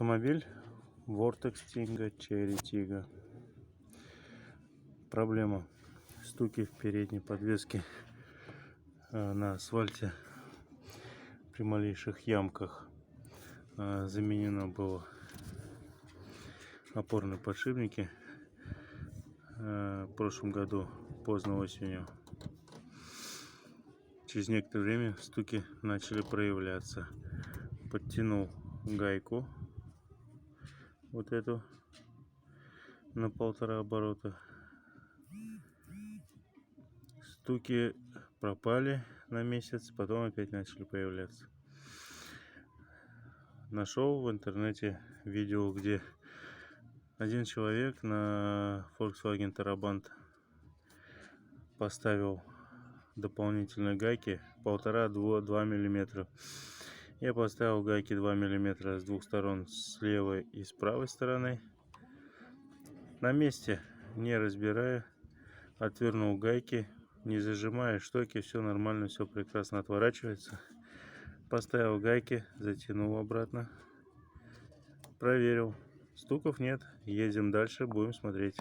Автомобиль Vortex Tiggo Cherry Tiggo. Проблема: стуки в передней подвеске на асфальте при малейших ямках. Заменено было опорные подшипники в прошлом году поздно осенью. Через некоторое время стуки начали проявляться. Подтянул гайку, вот эту, на 1,5 оборота. Стуки пропали на месяц, потом опять начали появляться. Нашел в интернете видео, где один человек на Volkswagen Trabant поставил дополнительные гайки 1,5-2 мм. Я поставил гайки 2 мм с двух сторон, с левой и с правой стороны. На месте, не разбирая, отвернул гайки, не зажимая штоки, все нормально, все прекрасно отворачивается. Поставил гайки, затянул обратно, проверил. Стуков нет. Едем дальше, будем смотреть.